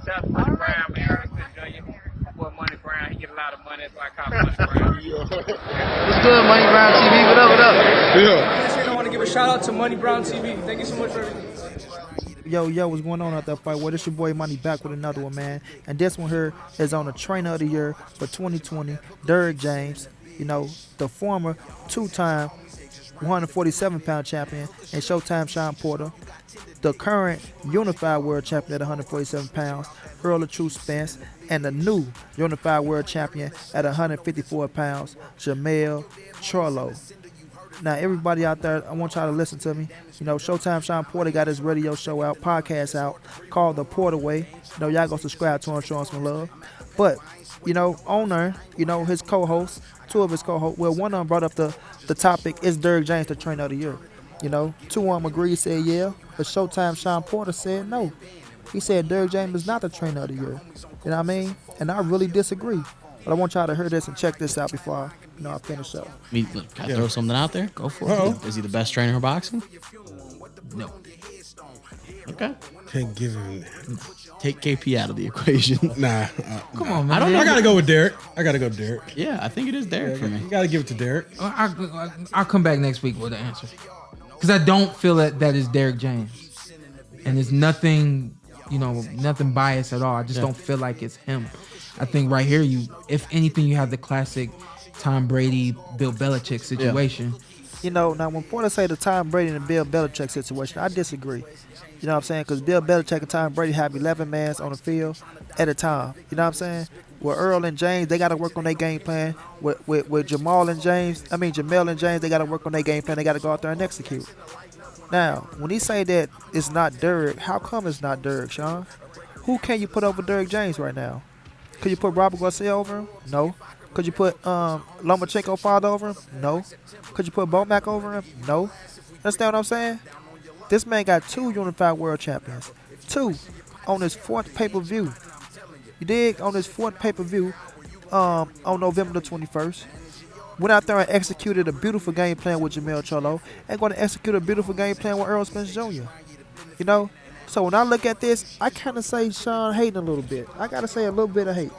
That's Money Brown, man. Junior. Boy, Money Brown, he get a lot of money. That's why I call him Money Brown. What's good, Money Brown TV? What up, what up? Yeah. I want to give a shout out to Money Brown TV. Thank you so much for everything. Yo, what's going on out that fight? Well, this your boy Money back with another one, man. And this one here is on the Trainer of the Year for 2020, Derrick James. You know, the former two-time 147-pound champion, and Showtime Shawn Porter. The current unified world champion at 147 pounds, Earl of True Spence. And the new unified world champion at 154 pounds, Jermell Charlo. Now, everybody out there, I want y'all to listen to me. You know, Showtime Shawn Porter got his radio show out, podcast out, called The Porter Way. You know, y'all go subscribe to him, show him some love. But, you know, on there, you know, his co-hosts, two of his co-hosts, well, one of them brought up the topic, is Derrick James the Trainer of the Year? You know, two of them agreed, said yeah, but Showtime Shawn Porter said no. He said Derrick James is not the Trainer of the Year. You know what I mean? And I really disagree. But I want y'all to hear this and check this out before I finish up. Can I throw something out there? Go for it. Is he the best trainer in boxing? No. Okay. Can't give him. Take KP out of the equation. Nah. Come on, man. I gotta go with Derrick. Yeah, I think it is Derrick for me. You gotta give it to Derrick. I'll come back next week with the answer. Because I don't feel that is Derrick James. And there's nothing, nothing biased at all. I just don't feel like it's him. I think right here, if anything, you have the classic Tom Brady, Bill Belichick situation. Yeah. You know, now when Porter say the Tom Brady and Bill Belichick situation, I disagree. You know what I'm saying? Because Bill Belichick and Tom Brady have 11 men on the field at a time. You know what I'm saying? With Earl and James, they got to work on their game plan. With Jamel and James, they got to work on their game plan. They got to go out there and execute. Now, when he say that it's not Derrick, how come it's not Derrick, Shawn? Who can you put over Derrick James right now? Could you put Robert Garcia over him? No. Could you put Lomachenko father over him? No. Could you put Bomac over him? No. Understand what I'm saying? This man got 2 unified world champions. 2 on his 4th pay-per-view. You dig? On his 4th pay-per-view on November the 21st. Went out there and executed a beautiful game plan with Jermell Charlo. And going to execute a beautiful game plan with Earl Spence Jr. You know? So when I look at this, I kind of say Shawn hating a little bit. I got to say a little bit of hate.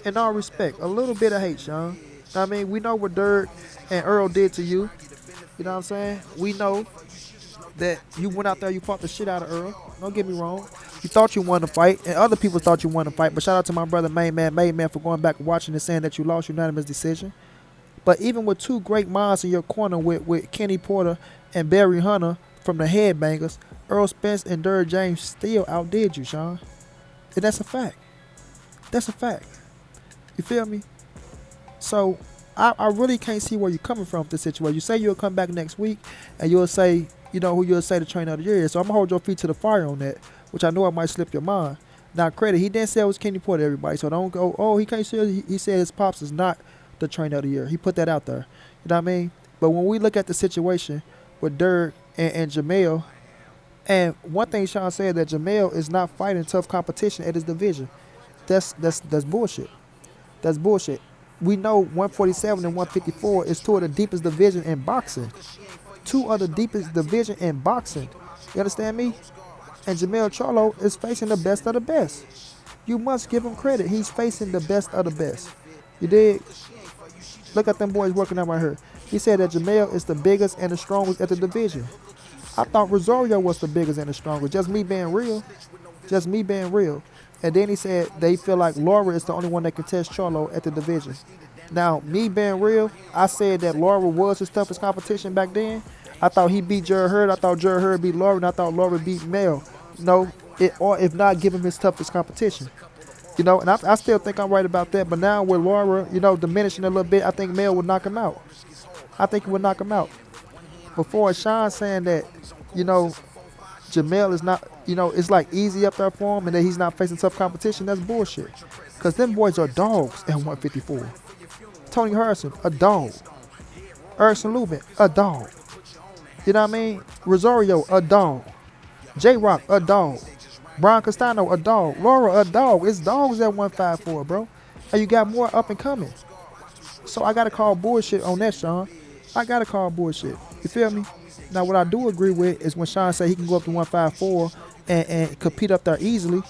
In all respect, a little bit of hate, Shawn. I mean, we know what Derrick and Earl did to you. You know what I'm saying? We know that you went out there, you fought the shit out of Earl. Don't get me wrong. You thought you won the fight, and other people thought you won the fight. But shout out to my brother, Main Man, for going back and watching and saying that you lost unanimous decision. But even with 2 great minds in your corner with Kenny Porter and Barry Hunter from the Headbangers, Earl Spence and Derrick James still outdid you, Shawn. And that's a fact. That's a fact. You feel me? So I really can't see where you're coming from with this situation. You say you'll come back next week and you'll say, who you'll say the Trainer of the Year is. So I'm going to hold your feet to the fire on that, which I know I might slip your mind. Now, credit, he didn't say it was Kenny Porter, everybody. So don't go, oh, he can't say it. He said his pops is not the Trainer of the Year. He put that out there. You know what I mean? But when we look at the situation with Derrick and Jermell, and one thing Shawn said that Jermell is not fighting tough competition at his division. That's bullshit. That's bullshit. We know 147 and 154 is 2 of the deepest division in boxing. 2 of the deepest division in boxing. You understand me? And Jermell Charlo is facing the best of the best. You must give him credit. He's facing the best of the best. You dig? Look at them boys working out right here. He said that Jermell is the biggest and the strongest at the division. I thought Rosario was the biggest and the strongest. Just me being real. Just me being real. And then he said they feel like Laura is the only one that can test Charlo at the division. Now, me being real, I said that Laura was his toughest competition back then. I thought he beat Jared Hurd. I thought Jared Hurd beat Laura, and I thought Laura beat Mel. Or if not, give him his toughest competition. And I still think I'm right about that. But now with Laura, diminishing a little bit, I think Mel would knock him out. I think he would knock him out. Before Shawn saying that, Jermell is not, it's like easy up there for him and that he's not facing tough competition, that's bullshit. Because them boys are dogs at 154. Tony Harrison, a dog. Erson Lubin, a dog. You know what I mean? Rosario, a dog. J-Rock, a dog. Brian Castano, a dog. Laura, a dog. It's dogs at 154, bro. And you got more up and coming. So I got to call bullshit on that, Shawn. I got to call bullshit. You feel me? Now, what I do agree with is when Shawn said he can go up to 154 and compete up there easily.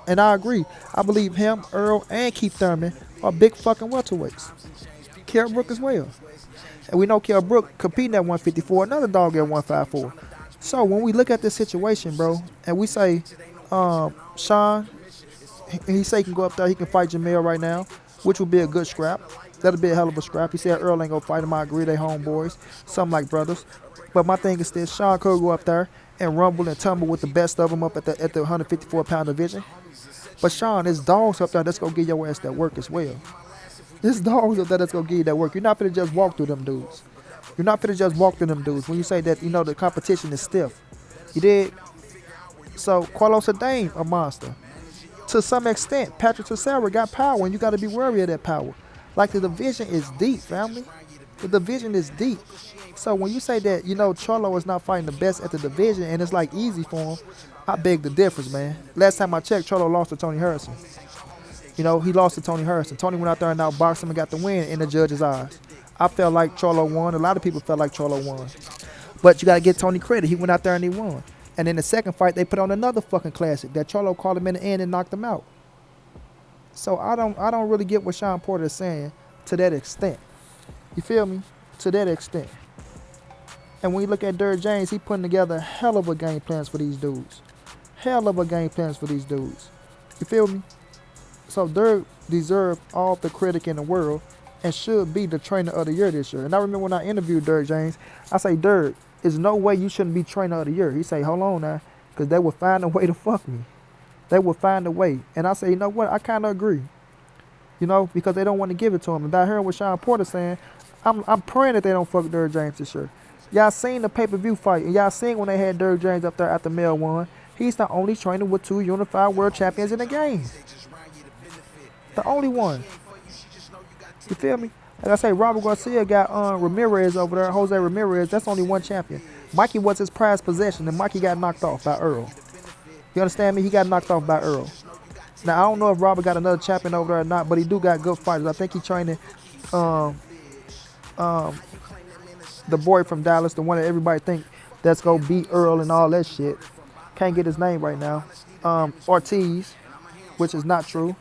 And I agree. I believe him, Earl, and Keith Thurman are big fucking welterweights. Kell Brook as well. And we know Kell Brook competing at 154, another dog at 154. So when we look at this situation, bro, and we say Shawn, he say he can go up there, he can fight Jamel right now, which would be a good scrap. That'll be a hell of a scrap. He said Earl ain't gonna fight him. I agree, they homeboys, something like brothers. But my thing is this: Shawn could go up there and rumble and tumble with the best of them up at the 154-pound division. But Shawn, there's dogs up there that's gonna give your ass that work as well. There's dogs up there that's gonna give you that work. You're not finna just walk through them dudes. You're not finna just walk through them dudes. When you say that, the competition is stiff. You did. So Carlos Adain, a monster. To some extent, Patrick Teixeira got power, and you got to be wary of that power. Like, the division is deep, family. The division is deep. So when you say that, Charlo is not fighting the best at the division, and it's like easy for him, I beg the difference, man. Last time I checked, Charlo lost to Tony Harrison. He lost to Tony Harrison. Tony went out there and outboxed him and got the win in the judge's eyes. I felt like Charlo won. A lot of people felt like Charlo won. But you got to give Tony credit. He went out there and he won. And in the second fight, they put on another fucking classic that Charlo called him in the end and knocked him out. So I don't really get what Shawn Porter is saying to that extent. You feel me? To that extent. And when you look at Derrick James, he putting together hell of a game plans for these dudes. Hell of a game plans for these dudes. You feel me? So Derrick deserves all the credit in the world and should be the trainer of the year this year. And I remember when I interviewed Derrick James, I say, Derrick, there's no way you shouldn't be trainer of the year. He say, hold on now, because they will find a way to fuck me. They will find a way. And I say, you know what? I kind of agree. Because they don't want to give it to him. And I heard what Shawn Porter saying. I'm praying that they don't fuck Derrick James this year. Y'all seen the pay-per-view fight, and y'all seen when they had Derrick James up there after Mel won. He's the only trainer with 2 unified world champions in the game. The only one. You feel me? Like I say, Robert Garcia got Ramirez over there, Jose Ramirez. That's only 1 champion. Mikey was his prized possession, and Mikey got knocked off by Earl. You understand me? He got knocked off by Earl. Now, I don't know if Robert got another champion over there or not, but he do got good fighters. I think he training the boy from Dallas, the one that everybody think that's going to beat Earl and all that shit. Can't get his name right now. Ortiz, which is not true.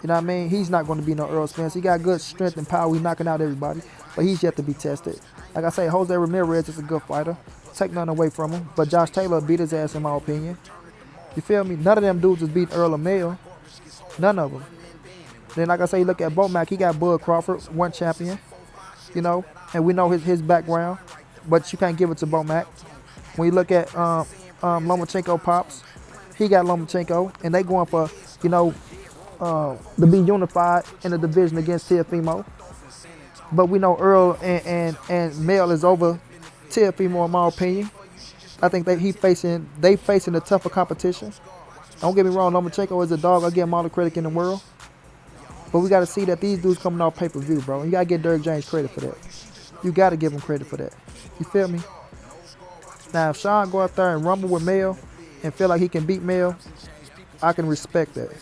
You know what I mean? He's not going to be no Earl Spence. He got good strength and power. He's knocking out everybody. But he's yet to be tested. Like I say, Jose Ramirez is a good fighter. Take nothing away from him. But Josh Taylor beat his ass in my opinion. You feel me? None of them dudes is beating Earl or Mel. None of them. Then like I say, look at Bomac. He got Bud Crawford, 1 champion. And we know his background. But you can't give it to Bomac. When you look at Lomachenko Pops, he got Lomachenko. And they going for, to be unified in the division against Teofimo. But we know Earl and Mel is over Teofimo in my opinion. I think they facing a tougher competition. Don't get me wrong, Lomachenko is a dog. I give him all the credit in the world. But we got to see that these dudes coming off pay-per-view, bro. You got to give Derrick James credit for that. You got to give him credit for that. You feel me? Now, if Shawn go out there and rumble with Mel and feel like he can beat Mel, I can respect that.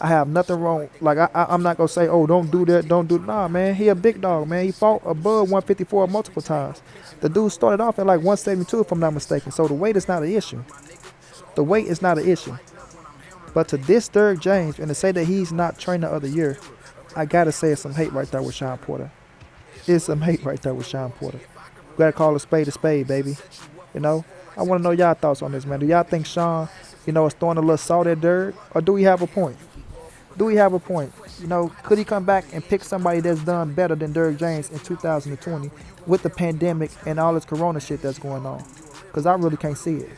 I have nothing wrong. Like, I'm not going to say, oh, don't do that, don't do that. Nah, man, he a big dog, man. He fought above 154 multiple times. The dude started off at like 172, if I'm not mistaken. So the weight is not an issue. The weight is not an issue. But to diss Derrick James and to say that he's not trainer of the year, I got to say it's some hate right there with Shawn Porter. It's some hate right there with Shawn Porter. We got to call a spade, baby. I want to know y'all thoughts on this, man. Do y'all think Shawn, is throwing a little salt at Derrick? Or do we have a point? Do we have a point? Could he come back and pick somebody that's done better than Derrick James in 2020 with the pandemic and all this corona shit that's going on? Because I really can't see it.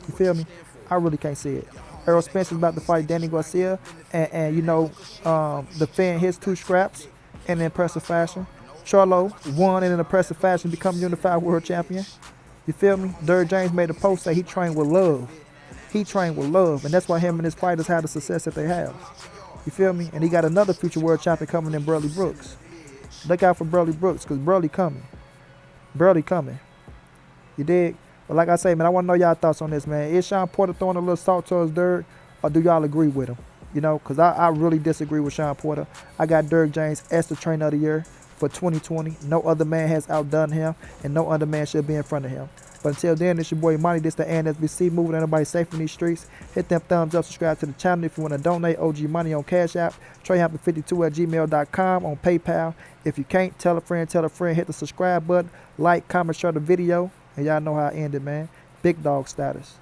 You feel me? I really can't see it. Errol Spence is about to fight Danny Garcia and defend his 2 scraps in an impressive fashion. Charlo won in an impressive fashion, become unified world champion. You feel me? Derrick James made a post say he trained with love. He trained with love, and that's why him and his fighters have the success that they have. You feel me? And he got another future world champion coming in Burley Brooks. Look out for Burley Brooks, because Burley coming. Burley coming. You dig? But like I say, man, I want to know y'all thoughts on this, man. Is Shawn Porter throwing a little salt towards Derrick, or do y'all agree with him? Because I really disagree with Shawn Porter. I got Derrick James as the trainer of the year for 2020. No other man has outdone him, and no other man should be in front of him. But until then, it's your boy Money. This the NSBC moving. Everybody safe in these streets. Hit them thumbs up, subscribe to the channel if you want to donate. OG Money on Cash App, TreyHampton52@gmail.com on PayPal. If you can't, tell a friend, hit the subscribe button, like, comment, share the video, and y'all know how I end it, man. Big dog status.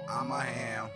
I'm a ham.